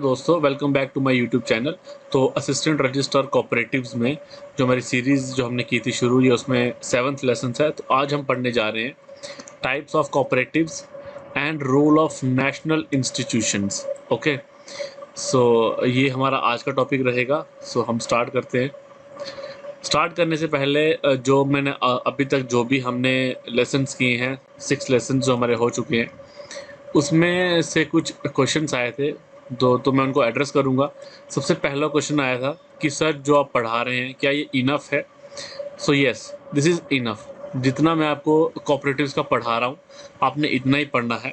दोस्तों, welcome back to my YouTube channel. तो assistant registrar cooperatives में जो हमारी सीरीज़ जो हमने की थी शुरू, ये उसमें 7th लेसन है। तो आज हम पढ़ने जा रहे हैं types of cooperatives and role of national institutions. Okay, so ये हमारा आज का टॉपिक रहेगा। सो हम स्टार्ट करते हैं। स्टार्ट करने से पहले जो मैंने अभी तक जो भी हमने लेसन्स किए हैं, 6 लेसन्स जो हमारे हो चुके हैं, उसमें से कुछ क्वेश्चंस आए थे तो मैं उनको एड्रेस करूँगा। सबसे पहला क्वेश्चन आया था कि सर जो आप पढ़ा रहे हैं क्या ये इनफ है? So yes, this is enough. जितना मैं आपको कोऑपरेटिव्स का पढ़ा रहा हूँ, आपने इतना ही पढ़ना है।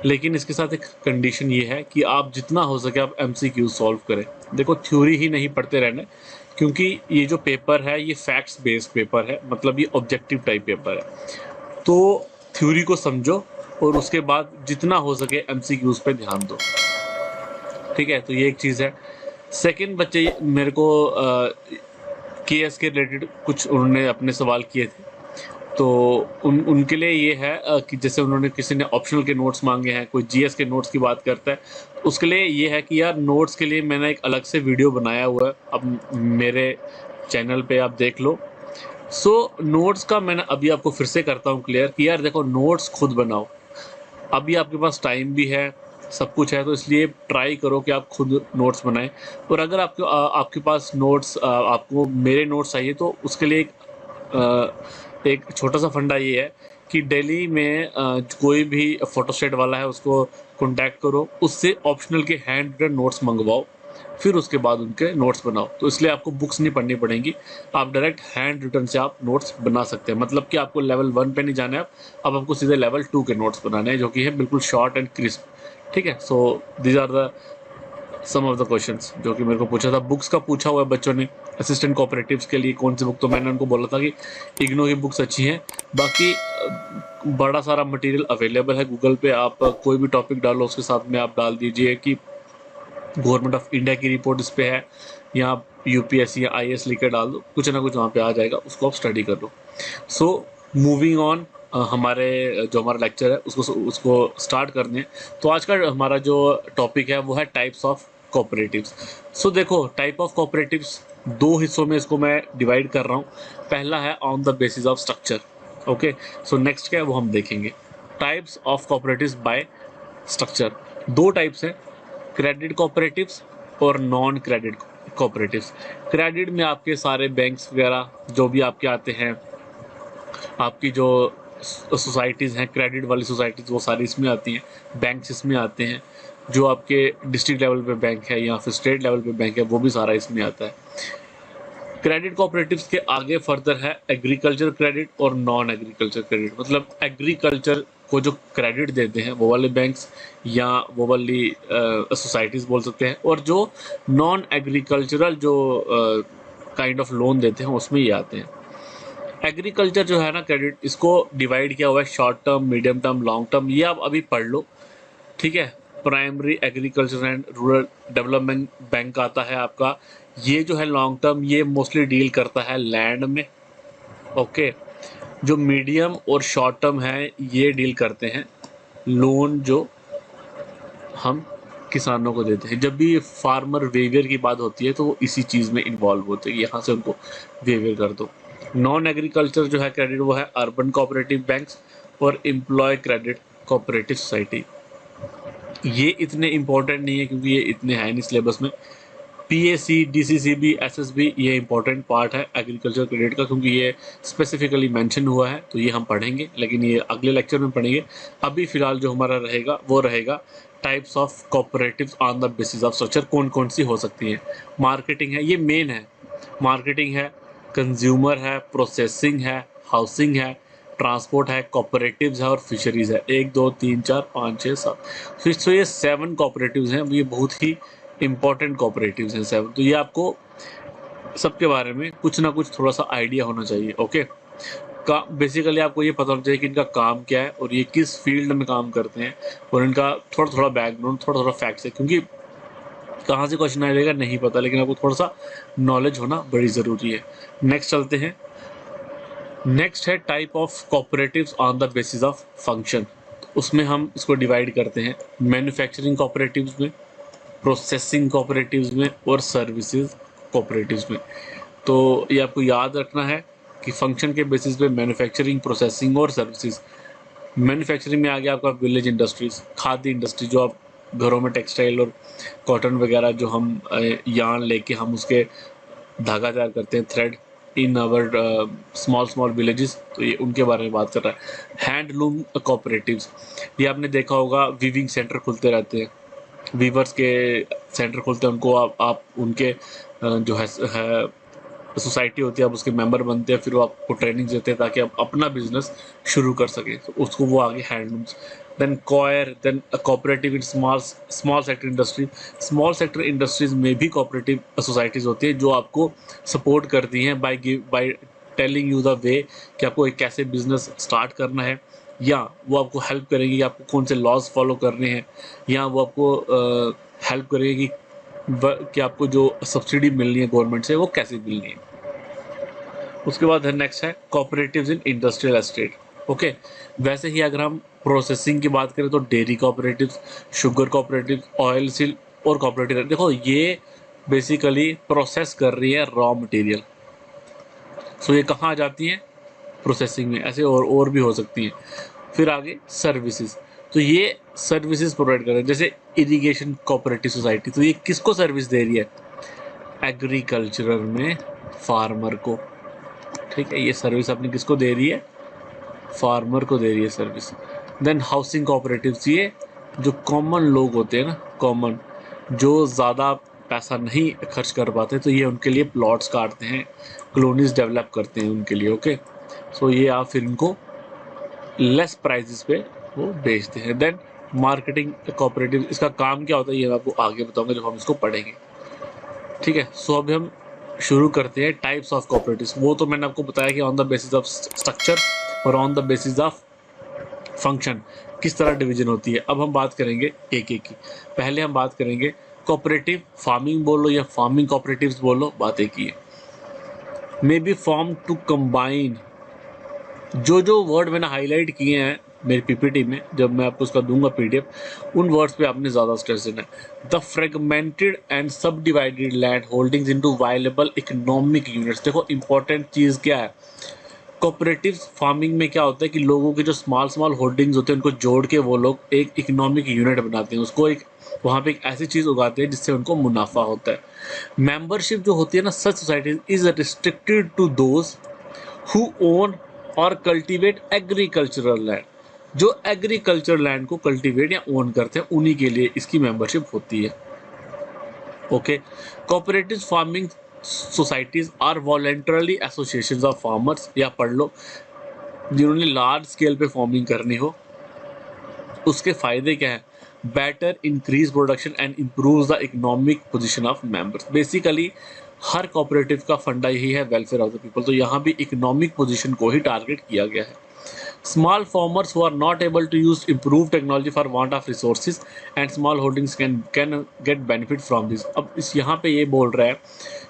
लेकिन इसके साथ एक कंडीशन ये है कि आप जितना हो सके आप एमसीक्यू सॉल्व करें। देखो, थ्योरी ही नहीं पढ़ते रहना, क्योंकि ये जो पेपर है ये फैक्ट्स बेस्ड पेपर है, मतलब ये ऑब्जेक्टिव टाइप पेपर है। तो थ्योरी को समझो और उसके बाद जितना हो सके एमसीक्यूज़ पे ध्यान दो। ठीक है, तो ये एक चीज़ है। सेकंड, बच्चे मेरे को केएस के रिलेटेड कुछ उन्होंने अपने सवाल किए थे। तो उनके लिए ये है कि जैसे उन्होंने किसी ने ऑप्शनल के नोट्स मांगे हैं, कोई जीएस के नोट्स की बात करता है, तो उसके लिए ये है कि यार नोट्स के लिए मैंने एक अलग से वीडियो बनाया हुआ है, अब मेरे चैनल पे आप देख लो। नोट्स का मैंने अभी आपको फिर से करता हूँ क्लियर कि यार देखो, नोट्स खुद बनाओ। अभी आपके पास टाइम भी है, सब कुछ है, तो इसलिए ट्राई करो कि आप खुद नोट्स बनाएं। और अगर आपके पास नोट्स आपको मेरे नोट्स चाहिए, तो उसके लिए एक छोटा सा फंडा ये है कि डेली में कोई भी फोटोस्टेट वाला है उसको कांटेक्ट करो, उससे ऑप्शनल के हैंड रिटन नोट्स मंगवाओ, फिर उसके बाद उनके नोट्स बनाओ। तो इसलिए आपको बुक्स नहीं पढ़नी पड़ेंगी, आप डायरेक्ट हैंड रिटन से आप नोट्स बना सकते हैं। मतलब कि आपको लेवल 1 पे नहीं जाना है, अब आपको सीधे लेवल 2 के नोट्स बनाने हैं, जो कि है बिल्कुल शॉर्ट एंड क्रिस्प। ठीक है, so these are the some of the questions जो कि मेरे को पूछा था। बुक्स का पूछा हुआ है बच्चों ने असिस्टेंट कोऑपरेटिव्स के लिए कौन सी बुक, तो मैंने उनको बोला था कि इग्नो की बुक्स अच्छी हैं। बाकी बड़ा सारा मटेरियल अवेलेबल है गूगल पे, आप कोई भी टॉपिक डालो उसके साथ में आप डाल दीजिए कि गवर्नमेंट ऑफ इंडिया की रिपोर्ट इस पे है, या आप यूपीएससी या आईएएस लिख डाल दो, कुछ ना कुछ वहाँ पे आ जाएगा, उसको आप स्टडी कर लो। सो मूविंग ऑन, हमारे जो हमारा लेक्चर है उसको स्टार्ट करने हैं। तो आज का हमारा जो टॉपिक है वो है टाइप्स ऑफ कोऑपरेटिव्स। सो देखो, टाइप ऑफ कोऑपरेटिव्स दो हिस्सों में इसको मैं डिवाइड कर रहा हूँ। पहला है on the basis of structure. Okay, so next क्या है वो हम देखेंगे। Types of cooperatives by structure. दो टाइप्स हैं, क्रेडिट कोऑपरेटिव्स और नॉन क्रेडिट कोऑपरेटिव्स। क्रेडिट में आपके सारे बैंक्स वगैरह जो भी आपके आते हैं, आपकी जो सोसाइटीज़ हैं, क्रेडिट वाली सोसाइटीज़, वो सारी इसमें आती हैं, बैंक्स इसमें आते हैं। जो आपके डिस्ट्रिक्ट लेवल पे बैंक है या फिर स्टेट लेवल पे बैंक है, वो भी सारा इसमें आता है। क्रेडिट कोऑपरेटिव्स के आगे फर्दर है एग्रीकल्चर क्रेडिट और नॉन एग्रीकल्चर क्रेडिट। मतलब एग्रीकल्चर को जो क्रेडिट देते हैं वो वाले बैंक्स या वो वाली सोसाइटीज़ बोल सकते हैं, और जो नॉन एग्रीकल्चरल जो काइंड ऑफ लोन देते हैं उसमें ये आते हैं। एग्रीकल्चर जो है ना क्रेडिट, इसको डिवाइड किया हुआ है short term, medium term, long term. ये आप अभी पढ़ लो। ठीक है, primary agriculture and rural development bank आता है आपका। ये जो है लॉन्ग टर्म, ये मोस्टली डील करता है लैंड में। ओके, जो मीडियम और शॉर्ट टर्म है ये डील करते हैं लोन जो हम किसानों को देते हैं। जब भी फार्मर वेवियर की बात होती है तो वो इसी चीज़ में इन्वॉल्व होते हैं, यहाँ से उनको वेवियर कर दो। नॉन एग्रीकल्चर जो है क्रेडिट, वो है अर्बन कोऑपरेटिव बैंक्स और एम्प्लॉय क्रेडिट कोऑपरेटिव सोसाइटी। ये इतने इंपॉर्टेंट नहीं है क्योंकि ये इतने हैं नहीं सिलेबस में। पीएसी, डीसीसीबी, एसएसबी, ये इंपॉर्टेंट पार्ट है एग्रीकल्चर क्रेडिट का, क्योंकि ये स्पेसिफिकली मेंशन हुआ है, तो ये हम पढ़ेंगे, लेकिन ये अगले लेक्चर में पढ़ेंगे। अभी फिलहाल जो हमारा रहेगा वो रहेगा types of cooperatives on the basis of structure. कौन कौन सी हो सकती हैं? मार्केटिंग है, ये मेन है। मार्केटिंग है, कंज्यूमर है, प्रोसेसिंग है, हाउसिंग है, ट्रांसपोर्ट है, कोऑपरेटिव्स है और फिशरीज है। 1 2 3 4 5 6 7, फिर तो ये 7 कोऑपरेटिव्स हैं। ये बहुत ही इंपॉर्टेंट कोऑपरेटिव्स हैं 7। तो ये आपको सबके बारे में कुछ ना कुछ थोड़ा सा आइडिया होना चाहिए। ओके, का बेसिकली आपको ये पता होना चाहिए कि इनका काम क्या है और ये किस फील्ड में काम करते हैं, और इनका थोड़ा थोड़ा बैकग्राउंड, थोड़ा थोड़ा फैक्ट्स है, क्योंकि कहाँ से क्वेश्चन आएगा नहीं पता, लेकिन आपको थोड़ा सा नॉलेज होना बड़ी ज़रूरी है। नेक्स्ट चलते हैं। नेक्स्ट है type of cooperatives on the basis of function. उसमें हम इसको डिवाइड करते हैं मैन्युफैक्चरिंग कोऑपरेटिव्स में, प्रोसेसिंग कोऑपरेटिव्स में और सर्विसेज कोऑपरेटिव्स में। तो ये आपको याद रखना है कि फंक्शन के बेसिस पे मैन्युफैक्चरिंग, प्रोसेसिंग और सर्विसेज। मैन्युफैक्चरिंग में आ गया आपका विलेज इंडस्ट्रीज, खाद्य इंडस्ट्री, जो आप घरों में टेक्सटाइल और कॉटन वगैरह जो हम यार्न लेके हम उसके धागा तैयार करते हैं, thread, in our small small villages, तो ये उनके बारे में बात कर रहा है। हैंडलूम कोऑपरेटिव्स, ये आपने देखा होगा, वीविंग सेंटर खुलते रहते हैं, वीवर्स के सेंटर खुलते हैं, उनको आप उनके जो है सोसाइटी होती है, आप उसके मेंबर बनते हैं, फिर वो आपको ट्रेनिंग देते हैं ताकि आप अपना बिजनेस शुरू कर सकें, तो उसको वो आगे handlooms. Then coir, then cooperative in small small sector industry. Small sector industries में भी कोऑपरेटिव सोसाइटीज होती है जो आपको सपोर्ट करती हैं by telling you the way कि आपको एक कैसे बिजनेस स्टार्ट करना है, या वो आपको हेल्प करेंगे कि आपको कौन से लॉज फॉलो करने हैं, या वो आपको हेल्प करेंगे कि आपको जो सब्सिडी मिलनी है गवर्नमेंट से वो कैसे मिलनी है। उसके बाद नेक्स्ट है cooperatives in industrial estate. Okay, वैसे ही अगर हम प्रोसेसिंग की बात करें तो dairy cooperatives, sugar cooperatives, oil seal और कोऑपरेटिव, देखो ये बेसिकली प्रोसेस कर रही है रॉ मटेरियल, सो ये कहाँ आ जाती हैं, प्रोसेसिंग में। ऐसे और भी हो सकती हैं। फिर आगे सर्विसेज, तो ये सर्विसेज प्रोवाइड कर रहे हैं, जैसे इरिगेशन कोऑपरेटिव सोसाइटी, तो ये किसको सर्विस दे रही है, एग्रीकल्चरल में फार्मर को। ठीक है, ये सर्विस अपनी किसको दे रही है, फार्मर को दे रही है सर्विस। देन हाउसिंग कोऑपरेटिव्स, ये जो कॉमन लोग होते हैं ना, कॉमन जो ज़्यादा पैसा नहीं खर्च कर पाते, तो ये उनके लिए प्लॉट्स काटते हैं, कॉलोनीज डेवलप करते हैं उनके लिए। ओके, सो ये आप फिर इनको लेस प्राइसेस पे वो बेचते हैं। देन मार्केटिंग कोऑपरेटिव, इसका काम क्या होता है ये मैं आपको आगे बताऊंगा जब हम इसको पढ़ेंगे। ठीक है, सो अभी हम शुरू करते हैं टाइप्स ऑफ कोऑपरेटिव्स। वो तो मैंने आपको बताया कि on the basis of structure और on the basis of function किस तरह डिवीजन होती है। अब हम बात करेंगे एक एक की। पहले हम बात करेंगे कोऑपरेटिव फार्मिंग बोलो या फार्मिंग कोऑपरेटिव्स बोलो, बात एक ही है। May be form to combine, जो वर्ड मैंने हाईलाइट किए हैं मेरी पीपीटी में, जब मैं आपको उसका दूंगा पीडीएफ, उन वर्ड्स पे आपने ज़्यादा स्ट्रेस देना है। The fragmented and subdivided land holdings into viable economic units. देखो इंपॉर्टेंट चीज़ क्या है, कोऑपरेटिव फार्मिंग में क्या होता है कि लोगों के जो स्मॉल स्मॉल होल्डिंग्स होते हैं उनको जोड़ के वो लोग एक इकोनॉमिक यूनिट बनाते हैं, उसको एक वहाँ पे एक ऐसी चीज़ उगाते हैं जिससे उनको मुनाफा होता है। मेंबरशिप जो होती है ना such societies is restricted to those who own और कल्टीवेट एग्रीकल्चरल लैंड। जो एग्रीकल्चर लैंड को कल्टीवेट या ओन करते हैं उन्हीं के लिए इसकी मेंबरशिप होती है। Okay, cooperative farming societies are voluntarily associations of farmers, या पढ़ लो, जिन्होंने लार्ज स्केल पे फार्मिंग करनी हो। उसके फायदे क्या है, better increase production and improve the economic position of members. Basically her cooperative का फंडा यही है, वेलफेयर ऑफ द पीपल, तो यहाँ भी इकोनॉमिक पोजीशन को ही टारगेट किया गया है। Small farmers who are not able to use improved technology for want of resources and small holdings can get benefit from this। अब इस यहाँ पे ये बोल रहा है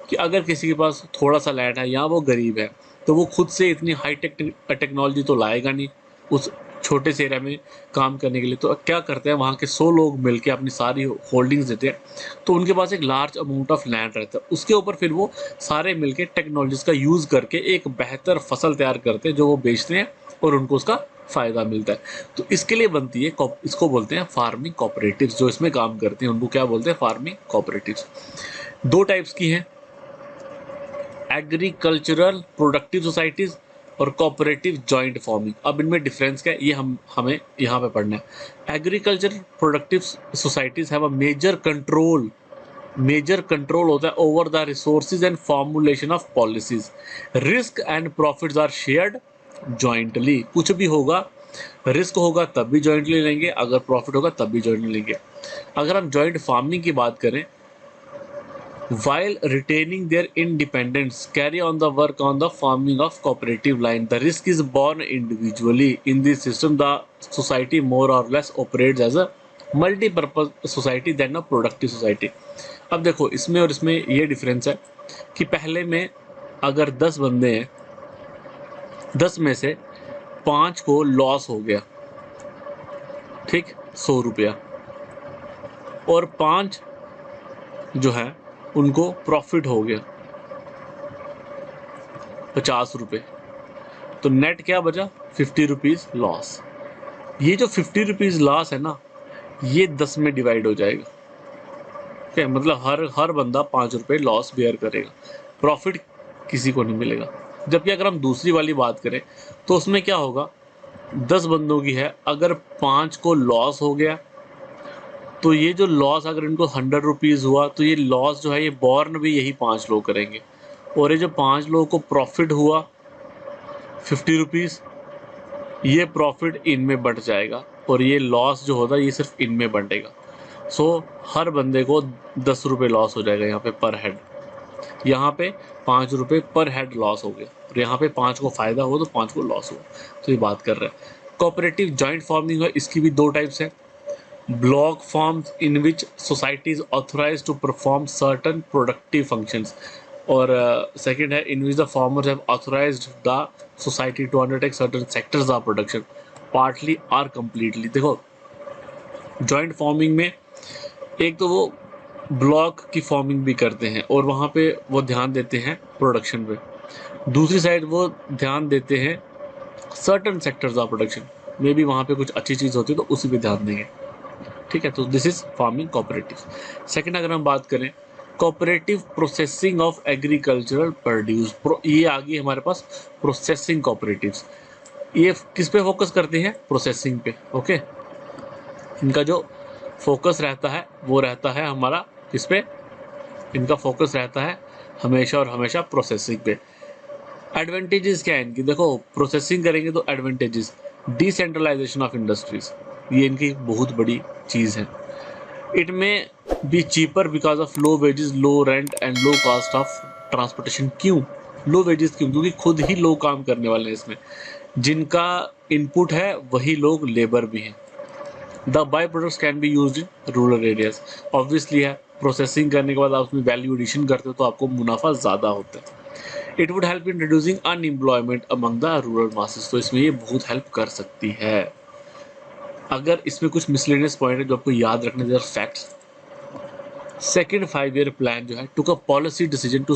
कि अगर किसी के पास थोड़ा सा लैंड है या वो गरीब है, तो वो खुद से इतनी हाई टेक्नोलॉजी तो लाएगा नहीं उस छोटे से एरिया में काम करने के लिए। तो क्या करते हैं, वहाँ के 100 लोग मिलके अपनी सारी होल्डिंग्स देते हैं, तो उनके पास एक लार्ज अमाउंट ऑफ लैंड रहता है, उसके ऊपर फिर वो सारे मिलके टेक्नोलॉजीज का यूज़ करके एक बेहतर फसल तैयार करते हैं जो वो बेचते हैं और उनको उसका फ़ायदा मिलता है। तो इसके लिए बनती है, इसको बोलते हैं फार्मिंग कोऑपरेटिव्स। जो इसमें काम करते हैं उनको क्या बोलते हैं, फार्मिंग कोऑपरेटिव्स। दो टाइप्स की हैं, एग्रीकल्चरल प्रोडक्टिव सोसाइटीज़ और कोऑपरेटिव जॉइंट फार्मिंग। अब इनमें डिफरेंस क्या है ये हमें यहाँ पे पढ़ना है। Agriculture productive societies have a major control होता है over the resources and formulation of policies. Risk and profits are shared jointly. कुछ भी होगा, रिस्क होगा तब भी जॉइंटली लेंगे, अगर प्रॉफिट होगा तब भी जॉइंटली लेंगे। अगर हम जॉइंट फार्मिंग की बात करें, while retaining their independence carry on the work on the farming of cooperative line, the risk is borne individually. In this system the society more or less operates as a multi-purpose society than a productive society। अब देखो इसमें और इसमें ये difference है कि पहले में अगर 10 बंदे हैं, 10 में से 5 को लॉस हो गया, ठीक, 100 रुपया, और 5 जो है उनको प्रॉफिट हो गया 50 रुपये, तो नेट क्या बचा 50 रुपीज़ लॉस। ये जो 50 रुपीज़ लॉस है ना, ये 10 में डिवाइड हो जाएगा। ठीक है, मतलब हर बंदा 5 रुपये लॉस बेयर करेगा, प्रॉफिट किसी को नहीं मिलेगा। जबकि अगर हम दूसरी वाली बात करें तो उसमें क्या होगा, 10 बंदों की है, अगर 5 को लॉस हो गया तो ये जो लॉस अगर इनको 100 रुपीज़ हुआ तो ये लॉस जो है ये बॉर्न भी यही 5 लोग करेंगे, और ये जो 5 लोगों को प्रॉफिट हुआ 50 रुपीज़, ये प्रॉफिट इनमें बंट जाएगा और ये लॉस जो होता है ये सिर्फ इनमें बंटेगा। सो हर बंदे को 10 रुपये लॉस हो जाएगा यहाँ पे पर हेड। यहाँ पे 5 रुपये पर हेड लॉस हो गया, और यहाँ पे 5 को फ़ायदा हो तो 5 को लॉस हो। तो ये बात कर रहे हैं कोऑपरेटिव जॉइंट फार्मिंग है, इसकी भी 2 टाइप्स हैं। Block farms in which society is authorise to perform certain productive functions, और सेकंड है in which the farmers have authorised the society to undertake certain sectors of production partly और completely. देखो joint farming में एक तो वो block की farming भी करते हैं और वहाँ पे वो ध्यान देते हैं प्रोडक्शन पे, दूसरी साइड वो ध्यान देते हैं सर्टन सेक्टर्स ऑफ प्रोडक्शन में भी, वहाँ पे कुछ अच्छी चीज़ होती है तो उसी पे ध्यान देंगे। ठीक है, तो this is farming cooperative. Second अगर हम बात करें cooperative processing of agricultural produce, ये आ गई हमारे पास प्रोसेसिंग कोऑपरेटिव्स। ये किस पे फोकस करते हैं, प्रोसेसिंग पे। ओके, इनका जो फोकस रहता है वो रहता है हमारा किस पे, इनका फोकस रहता है हमेशा और हमेशा प्रोसेसिंग पे। एडवांटेजेस क्या है इनकी, देखो प्रोसेसिंग करेंगे तो एडवांटेजेस, डिसेंट्रलाइजेशन ऑफ इंडस्ट्रीज, ये इनकी बहुत बड़ी चीज़ है। इट में B cheaper because of low wages, low rent and low cost of transportation. क्यों लो वेजेस, क्यों, क्योंकि खुद ही लोग काम करने वाले हैं इसमें, जिनका इनपुट है वही लोग लेबर भी हैं। The by products can be used in rural areas, obviously है प्रोसेसिंग करने के बाद आप उसमें वैल्यू एडिशन करते हो तो आपको मुनाफा ज़्यादा होता है। It would help in reducing unemployment among the rural masses, तो इसमें ये बहुत हेल्प कर सकती है। अगर इसमें कुछ मिसलेनियस पॉइंट है जो आपको याद रखने जरूर फैक्ट्स, सेकेंड 5 ईयर प्लान जो है took a policy decision to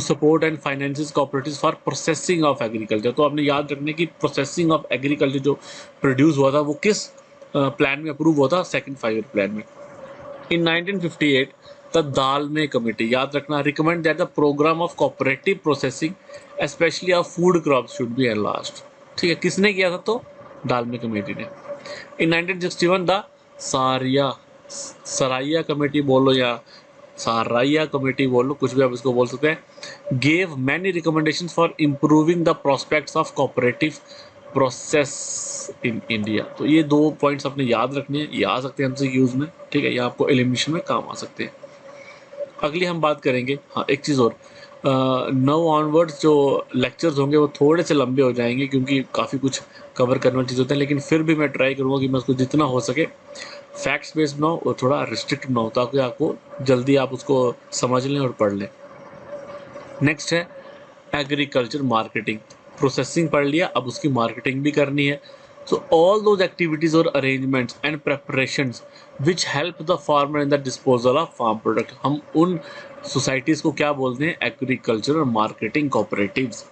support and finances cooperatives for processing of agriculture. तो आपने याद रखने की प्रोसेसिंग ऑफ एग्रीकल्चर जो प्रोड्यूस हुआ था वो किस प्लान में अप्रूव हुआ था, सेकेंड 5 ईयर प्लान में। इन 1958 द दालमे कमेटी, याद रखना, recommend that the programme of cooperative processing specially of food crops should be enlarged. ठीक है, किसने किया था, तो दालमे कमेटी ने। इन 1961 द सराइया कमेटी बोलो या साराइया कमेटी बोलो, कुछ भी आप इसको बोल सकते हैं, gave many recommendation for improving the prospects of cooperative process in India. तो ये 2 पॉइंट्स आपने याद रखने हैं, ये आ सकते हैं एमसीक्यूज में। ठीक है, ये आपको एलिमिनेशन में काम आ सकते हैं। अगली हम बात करेंगे, हाँ एक चीज़ और, नाउ ऑनवर्ड्स जो लेक्चर्स होंगे वो थोड़े से लंबे हो जाएंगे क्योंकि काफ़ी कुछ कवर करने वाली चीज़ होता है, लेकिन फिर भी मैं ट्राई करूँगा कि मैं उसको जितना हो सके फैक्ट्स बेस्ड बनाऊँ और थोड़ा रिस्ट्रिक्ट ना हो, ताकि आपको जल्दी आप उसको समझ लें और पढ़ लें। नेक्स्ट है एग्रीकल्चर मार्केटिंग, प्रोसेसिंग पढ़ लिया, अब उसकी मार्केटिंग भी करनी है। सो ऑल दोज एक्टिविटीज़ और arrangements and preparations which help the farmer in the disposal of farm product, हम उन सोसाइटीज़ को क्या बोलते हैं, एग्रीकल्चर मार्केटिंग कोऑपरेटिव्स।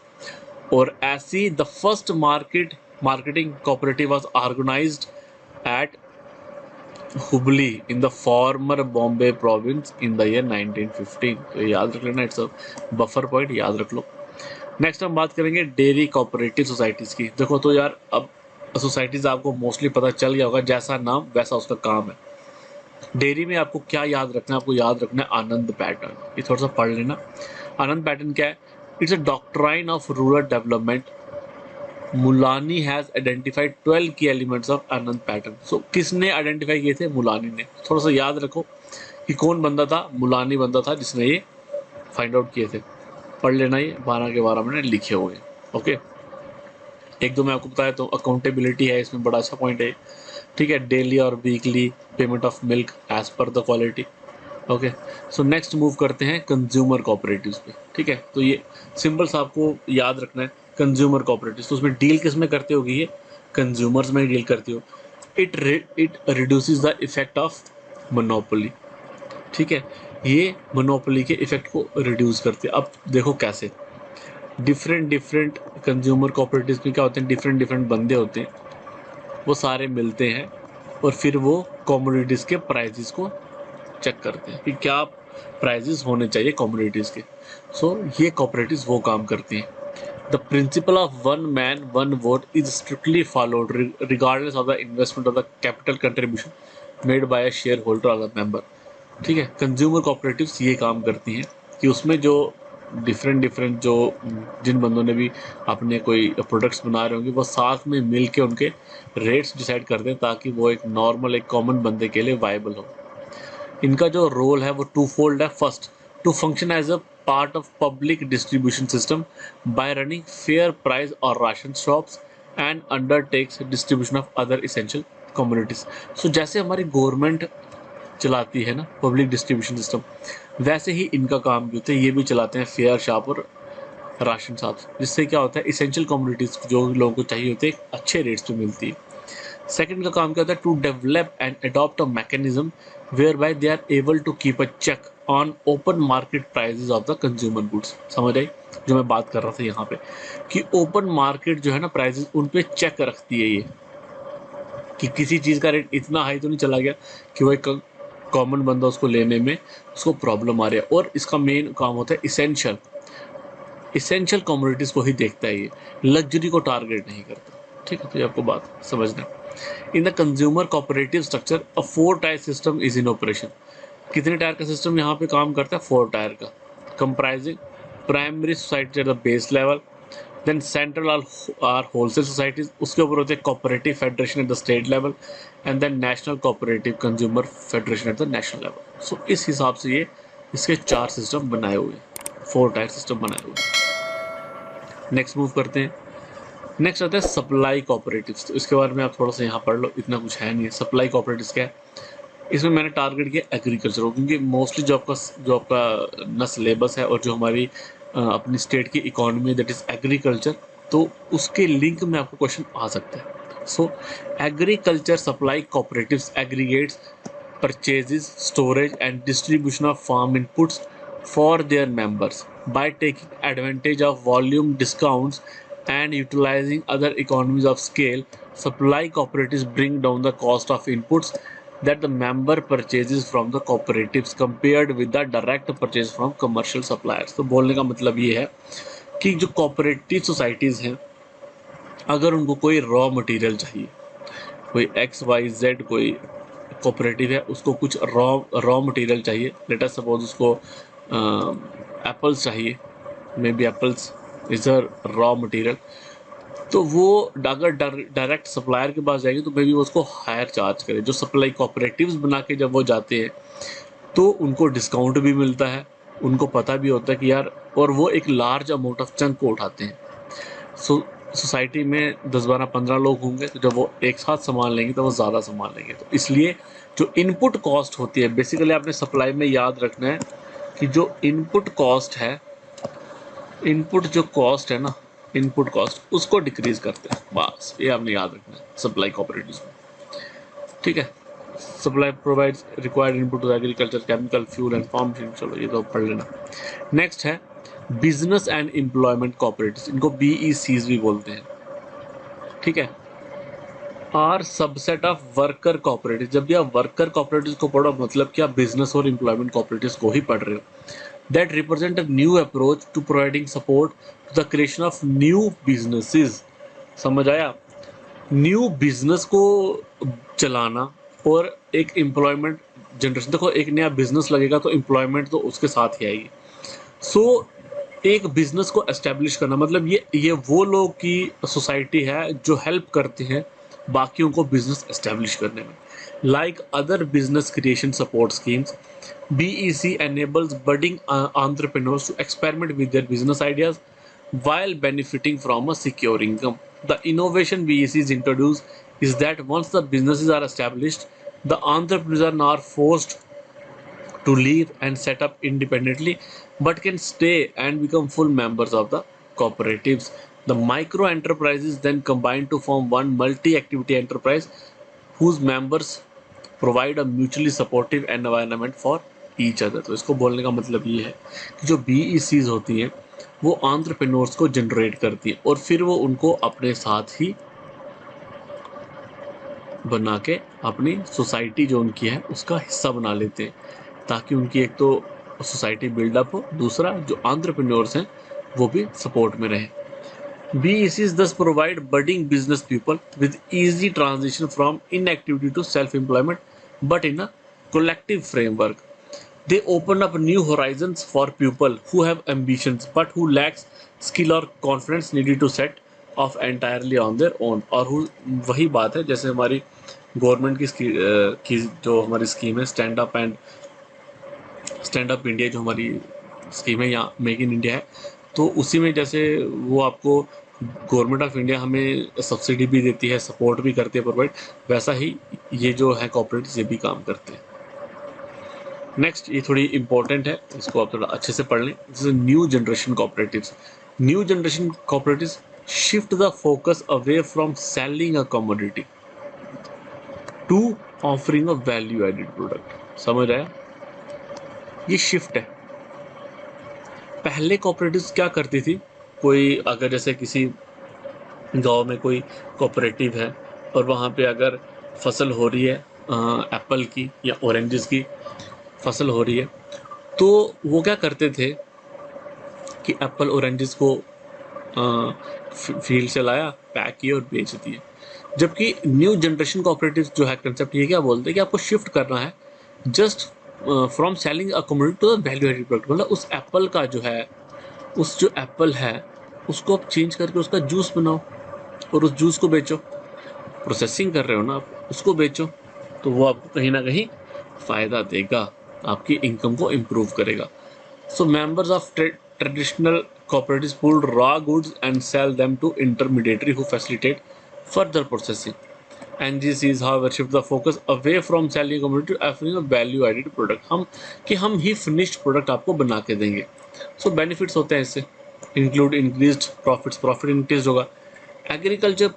और ऐसी the first marketing cooperative was organised at Hubli in the former Bombay province in the year 1915। तो याद रख लेना, इट्स अ बफर पॉइंट, याद रख लो। नेक्स्ट हम बात करेंगे डेयरी कोऑपरेटिव सोसाइटीज़ की। देखो तो यार अब सोसाइटीज़ आपको मोस्टली पता चल गया होगा, जैसा नाम वैसा उसका काम है। डेयरी में आपको क्या याद रखना है, आपको याद रखना है आनंद पैटर्न, ये थोड़ा सा पढ़ लेना। आनंद पैटर्न क्या है, it's a doctrine of rural development. Mulani has identified 12 की एलिमेंट्स ऑफ आनंद पैटर्न। सो किसने आइडेंटिफाई किए थे, मुलानी ने। थोड़ा सा याद रखो कि कौन बंदा था, मुलानी बंदा था जिसने ये फाइंड आउट किए थे। पढ़ लेना, ये 12 के 12 मैंने लिखे हुए हैं। ओके, एक दो मैं आपको बताया तो अकाउंटेबिलिटी है इसमें, बड़ा अच्छा पॉइंट है। ठीक है, डेली और weekly payment of milk as per the quality. Okay, so next move करते हैं कंज्यूमर कोऑपरेटिव्स पे। ठीक है, तो ये सिंबल्स आपको याद रखना है, कंज्यूमर कोऑपरेटिव्स। तो उसमें डील किस में करते होगी, ये कंज्यूमर्स में डील करती हो। It reduces the effect of monopoly. ठीक है, ये मोनोपोली के इफेक्ट को रिड्यूस करती है। अब देखो कैसे, डिफरेंट कंज्यूमर कोऑपरेटिव्स में क्या होते हैं, डिफरेंट बंदे होते हैं, वो सारे मिलते हैं और फिर वो कमोडिटीज़ के प्राइजेस को चेक करते हैं कि क्या प्राइजेस होने चाहिए कमोडिटीज़ के। सो ये कोऑपरेटिव्स वो काम करती हैं। The principle of one man one vote is strictly followed regardless of the investment of the capital contribution made by a share holder और द मेंबर। ठीक है, कंज्यूमर कोऑपरेटिव्स ये काम करती हैं कि उसमें जो डिफरेंट जो जिन बंदों ने भी अपने कोई प्रोडक्ट्स बना रहे होंगे वो साथ में मिल के उनके रेट्स डिसाइड कर दें ताकि वो एक नॉर्मल एक कॉमन बंदे के लिए वायबल हो। इनका जो रोल है वो टू फोल्ड है। First, to function as a part of public distribution system by running fair price और ration shops and undertakes distribution of other essential communities. So जैसे हमारी गवर्नमेंट चलाती है ना पब्लिक डिस्ट्रीब्यूशन सिस्टम, वैसे ही इनका काम भी होता है, ये भी चलाते हैं फेयर शॉप और राशन शॉप, जिससे क्या होता है इसेंशियल कम्युनिटीज़ जो लोगों को चाहिए होते हैं अच्छे रेट्स पे मिलती है। सेकंड का काम क्या होता है, to develop and adopt a mechanism whereby they are able to keep a check on open market prices of the consumer goods. समझ आई जो मैं बात कर रहा था यहाँ पे, कि ओपन मार्केट जो है ना प्राइजेज उन पे चेक रखती है ये, कि किसी चीज़ का रेट इतना हाई तो नहीं चला गया कि वो एक कॉमन बंदा उसको लेने में उसको प्रॉब्लम आ रही है। और इसका मेन काम होता है इसेंशियल कमोडिटीज़ को ही देखता है, ये लग्जरी को टारगेट नहीं करता। ठीक है, तो ये आपको बात समझना। In the consumer cooperative structure a 4 tier system is in operation. कितने टायर का सिस्टम यहाँ पे काम करता है, 4 टायर का, comprising primary society at the base level, then central or wholesale societies, उसके ऊपर होते हैं cooperative federation at the state level, and then national cooperative consumer federation at the national level. So इस हिसाब से ये इसके 4 सिस्टम बनाए हुए हैं, 4 टायर सिस्टम बनाए हुए हैं। नेक्स्ट मूव करते हैं। नेक्स्ट आता है सप्लाई कोऑपरेटिव्स। तो इसके बारे में आप थोड़ा सा यहाँ पढ़ लो, इतना कुछ है नहीं है। सप्लाई कोऑपरेटिव्स क्या है, इसमें मैंने टारगेट किया एग्रीकल्चर को, क्योंकि मोस्टली जो आपका न सिलेबस है और जो हमारी अपनी स्टेट की इकोनॉमी दैट इज़ एग्रीकल्चर, तो उसके लिंक में आपको क्वेश्चन आ सकता है। सो agriculture supply cooperatives aggregates purchases, storage and distribution of farm inputs for their members by taking advantage of volume discounts and utilizing other economies of scale. Supply cooperatives bring down the cost of inputs that the member purchases from the cooperatives compared with the direct purchase from commercial suppliers। तो बोलने का मतलब ये है कि जो cooperative societies हैं, अगर उनको कोई रॉ मटेरियल चाहिए, कोई एक्स वाई जेड कोई कोऑपरेटिव है, उसको कुछ रॉ मटेरियल चाहिए, लेट अस सपोज उसको एप्पल्स चाहिए, may be apples is a raw material, तो वो अगर डायरेक्ट सप्लायर के पास जाएगी तो मे बी वो उसको हायर चार्ज करे। जो सप्लाई कोऑपरेटिव्स बना के जब वो जाते हैं तो उनको डिस्काउंट भी मिलता है, उनको पता भी होता है कि यार, और वो एक लार्ज अमाउंट ऑफ चंक को उठाते हैं। सो सोसाइटी में 10-12-15 लोग होंगे, तो जब वो एक साथ सामान लेंगे तो वो ज़्यादा सामान लेंगे। तो इसलिए जो इनपुट कॉस्ट होती है, बेसिकली आपने सप्लाई में याद रखना है कि जो इनपुट कॉस्ट है, इनपुट जो कॉस्ट है ना, इनपुट कॉस्ट उसको डिक्रीज करते हैं, बस ये आपने याद रखना है सप्लाई कोऑपरेटिव्स में। ठीक है, supply provides required input to agriculture chemical fuel and farm machine. चलो ये तो पढ़ लेना। नेक्स्ट है बिजनेस एंड एम्प्लॉयमेंट कोऑपरेटिव्स, इनको बीईसीज भी बोलते हैं। ठीक है, are subset of worker cooperative. जब भी आप वर्कर कोऑपरेटिव को पढ़ो, मतलब कि आप बिजनेस और एम्प्लॉयमेंट कोऑपरेटिव्स को ही पढ़ रहे हो, that represent a new approach to providing support to the creation of new businesses. समझ आया, न्यू बिजनेस को चलाना और एक एम्प्लॉयमेंट जनरेशन। देखो, एक नया बिजनेस लगेगा तो एम्प्लॉयमेंट तो उसके साथ ही आएगी। सो एक बिजनेस को एस्टेब्लिश करना, मतलब ये वो लोग की सोसाइटी है जो हेल्प करते हैं बाकियों को बिजनेस एस्टेब्लिश करने में। Like other business creation support schemes, BEC enables budding entrepreneurs to experiment with their business ideas while benefiting from a secure income. The innovation BECs introduce is that once the businesses are established, the entrepreneurs are not forced to leave and set up independently, but can stay and become full members of the cooperatives. The micro enterprises then combine to form one multi activity enterprise whose members provide a mutually supportive environment for each other. तो इसको बोलने का मतलब ये है कि जो BECs होती हैं वो एंटरप्रेन्योर्स को जनरेट करती हैं और फिर वो उनको अपने साथ ही बना के अपनी सोसाइटी जो उनकी है उसका हिस्सा बना लेते हैं, ताकि उनकी एक तो सोसाइटी बिल्डअप हो, दूसरा जो एंटरप्रेन्योर्स हैं वो भी सपोर्ट में रहे। BECs thus provide budding business people with easy transition from inactivity to self-employment, but in a collective framework. They open up new horizons for people who have ambitions but who lacks skill or confidence needed to set off entirely on their own। और वही बात है जैसे हमारी government की जो हमारी scheme है स्टैंड अप इंडिया, जो हमारी स्कीम है या मेक इन इंडिया है, तो उसी में जैसे वो आपको गवर्नमेंट ऑफ इंडिया हमें सब्सिडी भी देती है, सपोर्ट भी करती है प्रोवाइड, वैसा ही ये जो है कॉर्पोरेट्स ये भी काम करते हैं। नेक्स्ट ये थोड़ी इंपॉर्टेंट है, इसको आप थोड़ा अच्छे से पढ़ लें। जैसे new generation corporatives. New generation corporatives shift the focus away from selling a commodity to offering a value added product. समझ रहे हैं? ये शिफ्ट है। पहले कॉर्पोरेटिव्स क्या करती थी, कोई अगर जैसे किसी गांव में कोई कोऑपरेटिव है और वहाँ पे अगर फसल हो रही है एप्पल की या ऑरेंजेस की फसल हो रही है, तो वो क्या करते थे कि एप्पल ऑरेंजेस को फील्ड से लाया, पैक किए और बेच दिए। जबकि न्यू जनरेशन कोऑपरेटिव जो है कंसेप्ट ये क्या बोलते हैं कि आपको शिफ्ट करना है just from selling a commodity to value added product. मतलब उस एप्पल का जो है, उस जो एप्पल है उसको आप चेंज करके उसका जूस बनाओ और उस जूस को बेचो। प्रोसेसिंग कर रहे हो ना आप, उसको बेचो, तो वो आपको कहीं ना कहीं फ़ायदा देगा, आपकी इनकम को इम्प्रूव करेगा। So members of traditional cooperatives pull raw goods and sell them to intermediary who facilitate further processing. NGCs however shift the focus away from selling commodity to offering a value added product। हम ही finished product आपको बना के देंगे। सो benefits होते हैं इससे, include increased profit increase होगा। Agriculture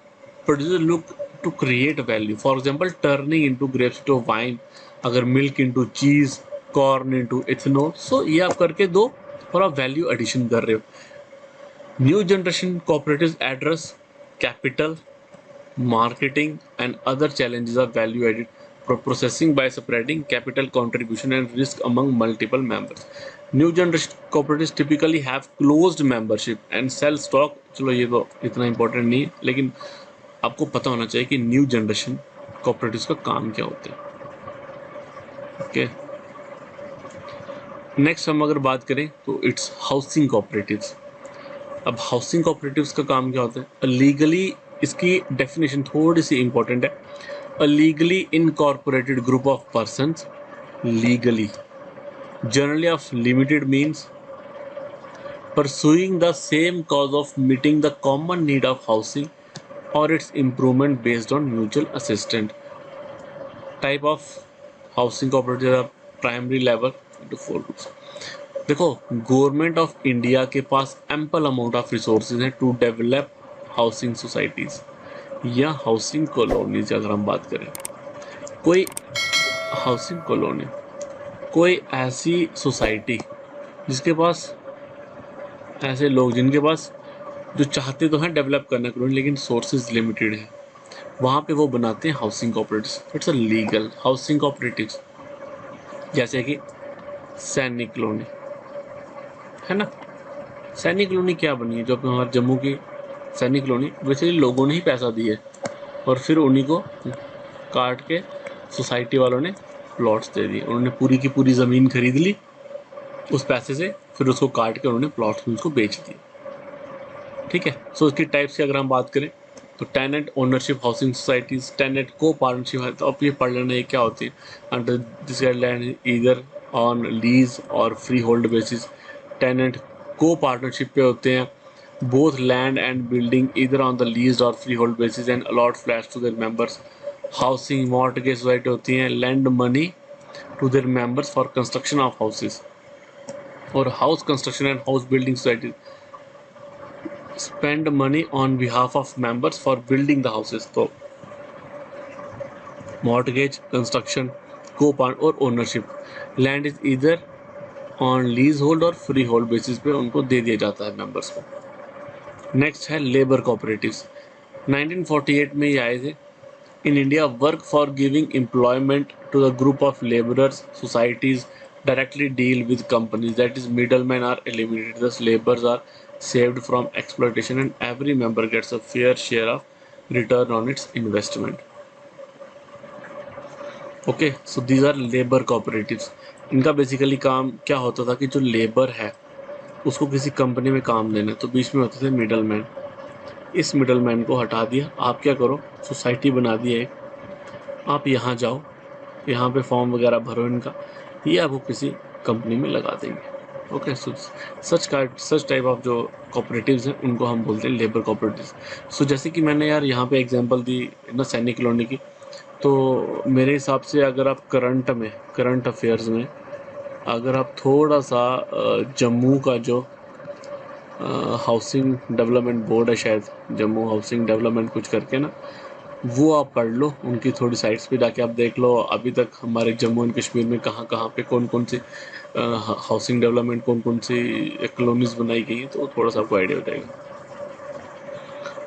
producer look to create value, for example turning into grapes to wine, अगर milk into cheese, corn into ethanol. So ये आप करके दो और आप वैल्यू एडिशन कर रहे हो। New generation cooperatives address capital, marketing and other challenges of value added processing by spreading capital contribution and risk among multiple members। New generation cooperatives typically have closed membership and sell stock। चलो ये तो इतना important नहीं है, लेकिन आपको पता होना चाहिए कि न्यू जनरेशन cooperatives का काम क्या होता है। ओके, नेक्स्ट हम अगर बात करें तो इट्स हाउसिंग कोऑपरेटिव्स। अब हाउसिंग कोऑपरेटिव्स का काम क्या होता है? लीगली इसकी डेफिनेशन थोड़ी सी इंपॉर्टेंट है। A legally incorporated group of persons, legally generally of limited means pursuing the same cause of meeting the common need of housing or its improvement based on mutual assistance। Type of housing cooperative are primary level into 4 groups। देखो, government of India के पास ample amount of resources हैं to develop housing societies या housing colonies. अगर हम बात करें कोई housing colony, कोई ऐसी सोसाइटी जिसके पास ऐसे लोग जिनके पास जो चाहते तो हैं डेवलप करना कॉलोनी, लेकिन सोर्सेज लिमिटेड है, वहाँ पे वो बनाते हैं housing cooperatives. It's a legal housing cooperatives. जैसे कि सैनिक कॉलोनी है ना। सैनिक कॉलोनी क्या बनी है, जो अपने हमारे जम्मू की सैनिक कॉलोनी, बेसिकली लोगों ने ही पैसा दिए और फिर उन्हीं को काट के सोसाइटी वालों ने प्लॉट्स दे दिए। उन्होंने पूरी की पूरी ज़मीन खरीद ली उस पैसे से, फिर उसको काट के उन्होंने प्लॉट्स में उसको बेच दिए। ठीक है। सो इसकी टाइप्स की अगर हम बात करें तो tenant ownership housing societies, tenant को पार्टनरशिप है। तो अब ये पढ़ लेना ये क्या होती है। Under this guideline either on lease और फ्री होल्ड बेसिस। टेनेंट को पार्टनरशिप पे होते हैं, both land and building either on the leased or freehold basis and allot flats to their members। Housing mortgage society होती हैं, lend money to their members for construction of houses। और house construction and house building society spend money on behalf of members for building the houses। तो mortgage, construction, को part और ownership. Land is इधर on lease hold और free hold basis पे उनको दे दिया जाता है मेंबर्स को। नेक्स्ट है लेबर कोऑपरेटिव्स। 1948 में ये आए थे। In India work for giving employment to the group of labourers societies directly deal with companies, that is middlemen are eliminated, thus laborers are saved from exploitation and every member gets a fair share of return on its investment. Okay, so these are labour cooperatives. इनका basically काम क्या होता था कि जो labour है उसको किसी कंपनी में काम देना, तो बीच में होते थे मिडल मैन। इस मिडल मैन को हटा दिया, आप क्या करो, सोसाइटी बना दी है, आप यहाँ जाओ, यहाँ पे फॉर्म वगैरह भरो इनका, ये आपको किसी कंपनी में लगा देंगे। Okay, so such type of जो कोऑपरेटिव्स हैं उनको हम बोलते हैं लेबर कोऑपरेटिव्स। सो जैसे कि मैंने यार यहाँ पे एग्जांपल दी ना सैनिक कॉलोनी की, तो मेरे हिसाब से अगर आप करंट अफेयर्स में अगर आप थोड़ा सा जम्मू का जो हाउसिंग डेवलपमेंट बोर्ड है, शायद जम्मू हाउसिंग डेवलपमेंट कुछ करके ना, वो आप पढ़ लो, उनकी थोड़ी साइट्स पे जाके आप देख लो अभी तक हमारे जम्मू एंड कश्मीर में कहाँ कहाँ पे कौन कौन सी हाउसिंग डेवलपमेंट, कौन कौन सी कॉलोनीज बनाई गई हैं, तो थोड़ा सा आपको आइडिया हो जाएगा।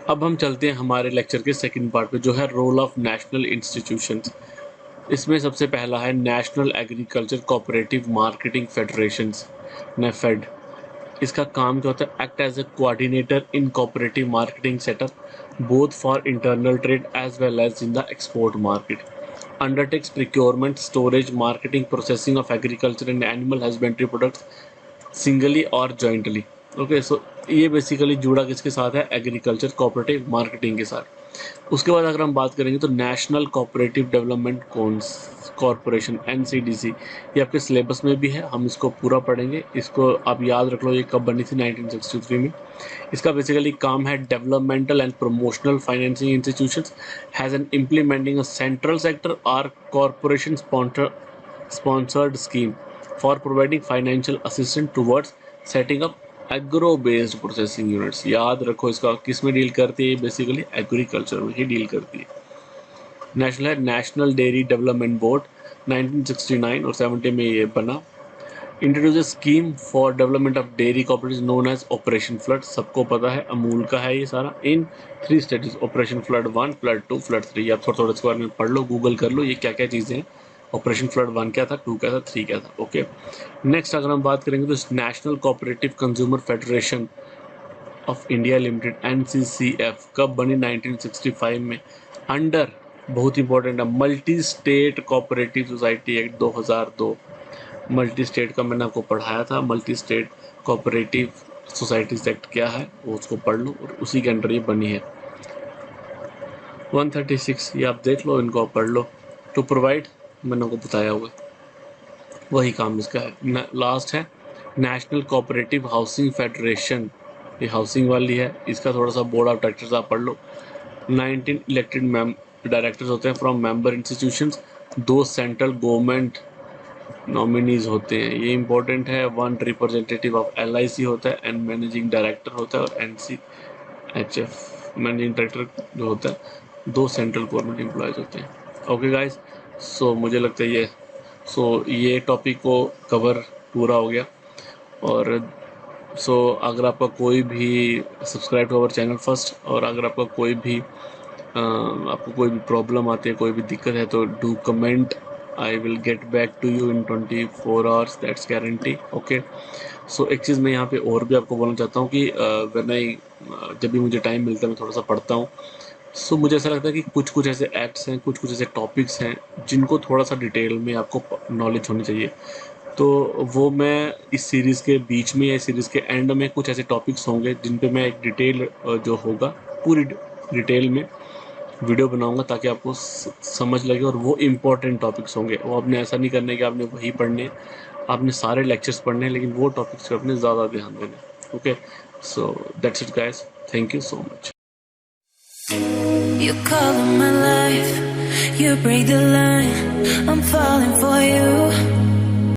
अब हम चलते हैं हमारे लेक्चर के सेकंड पार्ट पे, जो है रोल ऑफ नेशनल इंस्टीट्यूशंस। इसमें सबसे पहला है national agriculture cooperative marketing federations, NAFED. इसका काम क्या होता है, act as a coordinator in cooperative marketing setup both for internal trade as well as in the export market, undertakes procurement, storage, marketing, processing of agriculture and animal husbandry products singly और jointly. Okay, so ये basically जुड़ा किसके साथ है, agriculture cooperative marketing के साथ। उसके बाद अगर हम बात करेंगे तो national cooperative development corporation, NCDC, ये आपके सिलेबस में भी है, हम इसको पूरा पढ़ेंगे। इसको आप याद रख लो, ये कब बनी थी, 1963 में। इसका बेसिकली काम है developmental and promotional financing institutions has an implementing a central sector और corporation sponsored scheme for providing financial assistance towards setting up agro based processing units. याद रखो, इसका किस में डील करती है, बेसिकली एग्रीकल्चर में ही डील करती है। नेशनल है नेशनल डेयरी डेवलपमेंट बोर्ड, 1969 और 70 में ये बना। Introduce a scheme for development of dairy cooperative known as operation flood, सबको पता है अमूल का है ये सारा, in 3 stages, operation flood 1, flood 2, flood 3। आप थोड़ा थोड़ा इसके बारे में पढ़ लो, गूगल कर लो ये क्या क्या चीज़ें हैं, ऑपरेशन फ्लड 1 क्या था, 2 क्या था, 3 क्या था। ओके, नेक्स्ट अगर हम बात करेंगे तो national cooperative consumer federation of India limited, NCCF, कब बनी, 1965 में, अंडर, बहुत इंपॉर्टेंट है, multi state cooperative society act 2002। Multi state का मैंने आपको पढ़ाया था, multi state cooperative societies act क्या है वो उसको पढ़ लो, और उसी के अंडर ये बनी है। 136 ये आप देख लो, इनको आप पढ़ लो। टू प्रोवाइड, मैंने आपको बताया हुआ, वही काम इसका है। लास्ट है नेशनल कोऑपरेटिव हाउसिंग फेडरेशन, ये हाउसिंग वाली है, इसका थोड़ा सा बोर्ड ऑफ डायरेक्टर्स आप पढ़ लो। 19 इलेक्टेड डायरेक्टर्स होते हैं from member institutions, 2 central government nominees होते हैं, ये इंपॉर्टेंट है। 1 रिप्रेजेंटेटिव ऑफ LIC होता है एंड मैनेजिंग डायरेक्टर होता है, और NCHF मैनेजिंग डायरेक्टर जो होता है, 2 सेंट्रल गवर्नमेंट एम्प्लॉयज़ होते हैं। ओके गाइस, सो मुझे लगता है ये टॉपिक को कवर पूरा हो गया। और अगर आपका कोई भी subscribe to our channel first, और अगर आपका कोई भी प्रॉब्लम आती है, कोई भी दिक्कत है, तो do comment, I will get back to you in 24 hours, that's guarantee. Okay, so एक चीज़ मैं यहाँ पे और भी आपको बोलना चाहता हूँ कि जब भी मुझे टाइम मिलता है मैं थोड़ा सा पढ़ता हूँ। सो मुझे ऐसा लगता है कि कुछ ऐसे एक्ट्स हैं, कुछ ऐसे टॉपिक्स हैं जिनको थोड़ा सा डिटेल में आपको नॉलेज होनी चाहिए। तो वो मैं इस सीरीज़ के बीच में या सीरीज़ के एंड में कुछ ऐसे टॉपिक्स होंगे जिन पे मैं एक डिटेल जो होगा पूरी डिटेल में वीडियो बनाऊंगा, ताकि आपको समझ लगे, और वो इम्पोर्टेंट टॉपिक्स होंगे। वो आपने ऐसा नहीं करना है कि आपने वही पढ़ने हैं, आपने सारे लेक्चर्स पढ़ने हैं, लेकिन वो टॉपिक्स पर आपने ज़्यादा ध्यान देना है। Okay, so that's it guys, thank you so much. You color my life, you break the line, I'm falling for you.